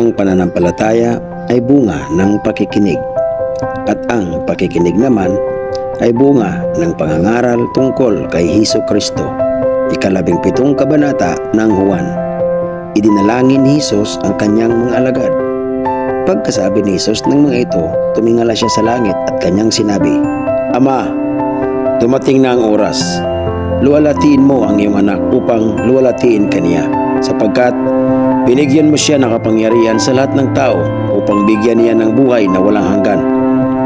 Ang pananampalataya ay bunga ng pakikinig, at ang pakikinig naman ay bunga ng pangangaral tungkol kay Hesukristo. 17 kabanata ng Juan. Idinalangin ni Jesus ang kanyang mga alagad. Pagkasabi ni Jesus ng mga ito, tumingala siya sa langit at kanyang sinabi, "Ama, dumating na ang oras. Luwalhatiin mo ang iyong anak upang luwalhatiin kaniya, sapagkat binigyan mo siya ng kapangyarihan sa lahat ng tao upang bigyan niya ng buhay na walang hanggan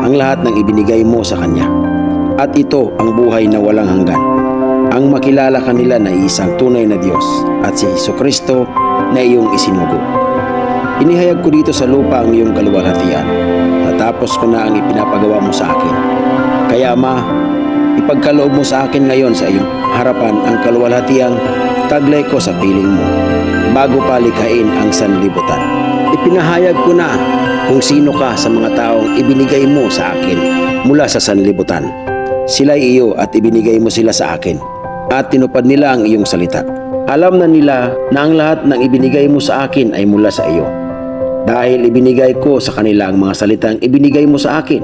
ang lahat ng ibinigay mo sa kanya. At ito ang buhay na walang hanggan, ang makilala kanila na isang tunay na Diyos at si Hesukristo na iyong isinugo. Inihayag ko dito sa lupa ang iyong kaluwalhatian. Natapos ko na ang ipinapagawa mo sa akin. Kaya Ama, ipagkaloob mo sa akin ngayon sa iyong harapan ang kaluwalhatiang taglay ko sa piling mo bago palikhain ang sanlibutan. Ipinahayag ko na kung sino ka sa mga taong ibinigay mo sa akin mula sa sanlibutan. Sila'y iyo at ibinigay mo sila sa akin, at tinupad nila ang iyong salita. Alam na nila na ang lahat ng ibinigay mo sa akin ay mula sa iyo, dahil ibinigay ko sa kanila ang mga salitang ibinigay mo sa akin,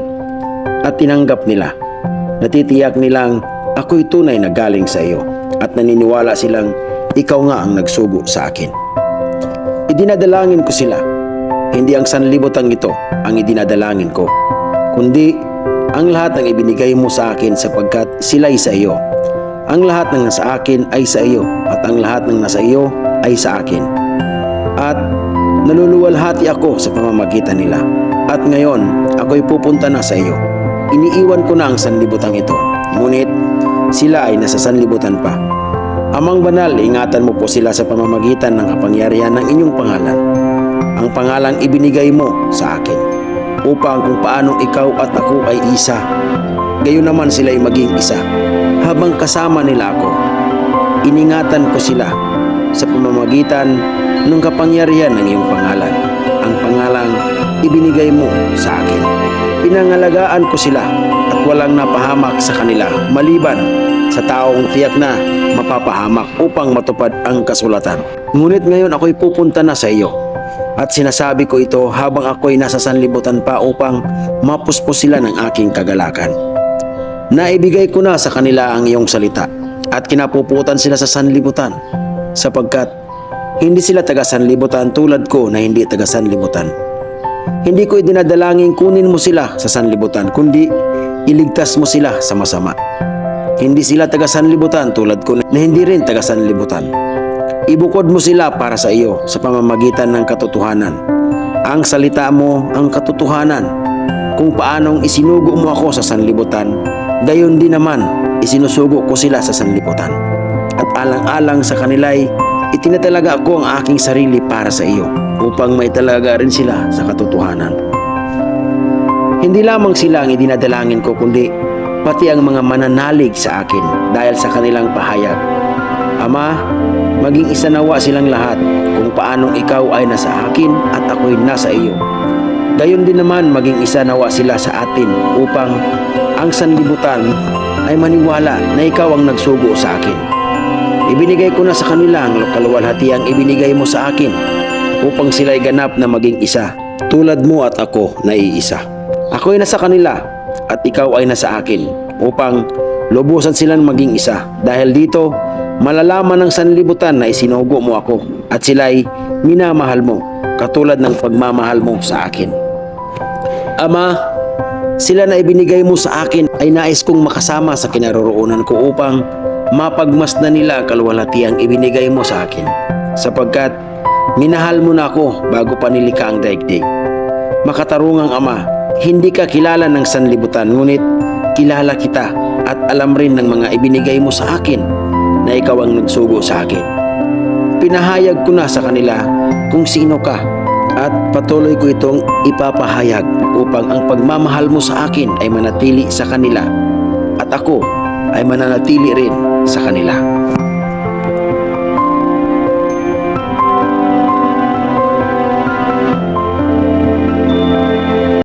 at tinanggap nila. Natitiyak nilang ako'y tunay na galing sa iyo, at naniniwala silang ikaw nga ang nagsugo sa akin. Idinadalangin ko sila. Hindi ang sanlibutang ito ang idinadalangin ko, kundi ang lahat ng ibinigay mo sa akin, sapagkat sila'y sa iyo. Ang lahat ng nasa akin ay sa iyo, at ang lahat ng nasa iyo ay sa akin. At naluluwalhati ako sa pamamagitan nila. At ngayon, ako'y pupunta na sa iyo. Iniiwan ko na ang sanlibutang ito, ngunit sila ay nasa sanlibutan pa. Amang banal, ingatan mo po sila sa pamamagitan ng kapangyarihan ng inyong pangalan, ang pangalang ibinigay mo sa akin, upang kung paanong ikaw at ako ay isa, gayon naman sila ay maging isa. Habang kasama nila ako, iningatan ko sila sa pamamagitan ng kapangyarihan ng iyong pangalan, ang pangalang ibinigay mo sa akin. Pinangalagaan ko sila at walang napahamak sa kanila, maliban sa taong tiyak na mapapahamak upang matupad ang kasulatan. Ngunit ngayon ako'y pupunta na sa iyo, at sinasabi ko ito habang ako'y nasa sanlibutan pa upang mapuspos sila ng aking kagalakan. Naibigay ko na sa kanila ang iyong salita, at kinapuputan sila sa sanlibutan, sapagkat hindi sila taga-sanlibutan tulad ko na hindi taga-sanlibutan. Hindi ko idinadalangin kunin mo sila sa sanlibutan, kundi iligtas mo sila sa masama. Hindi sila taga-sanlibutan tulad ko na hindi rin taga-sanlibutan. Ibukod mo sila para sa iyo sa pamamagitan ng katotohanan. Ang salita mo ang katotohanan. Kung paanong isinugo mo ako sa sanlibutan, gayon din naman isinusugo ko sila sa sanlibutan. At alang-alang sa kanila'y itinatalaga ko ang aking sarili para sa iyo, upang maitalaga rin sila sa katotohanan. Hindi lamang sila ang idinadalangin ko, kundi pati ang mga mananalig sa akin dahil sa kanilang pahayag. Ama, maging isa nawa silang lahat kung paanong ikaw ay nasa akin at ako'y nasa iyo. Gayon din naman maging isa nawa sila sa atin, upang ang sanlibutan ay maniwala na ikaw ang nagsugo sa akin. Ibinigay ko na sa kanila ang kaluwalhatiang ibinigay mo sa akin, upang sila'y ganap na maging isa, tulad mo at ako na iisa. Ako'y nasa kanila at ikaw ay nasa akin, upang lubusan silang maging isa. Dahil dito, malalaman ng sanlibutan na isinugo mo ako, at sila'y minamahal mo, katulad ng pagmamahal mo sa akin. Ama, sila na ibinigay mo sa akin ay nais kong makasama sa kinaroroonan ko, upang mapagmasdan nila ang kaluwalhatiang ibinigay mo sa akin, sapagkat minahal mo na ako bago pa nilikha ang daigdig. Makatarungang Ama, hindi ka kilala ng sanlibutan, ngunit kilala kita, at alam rin ng mga ibinigay mo sa akin na ikaw ang nagsugo sa akin. Pinahayag ko na sa kanila kung sino ka, at patuloy ko itong ipapahayag, upang ang pagmamahal mo sa akin ay manatili sa kanila, at ako ay mananatili rin sa kanila.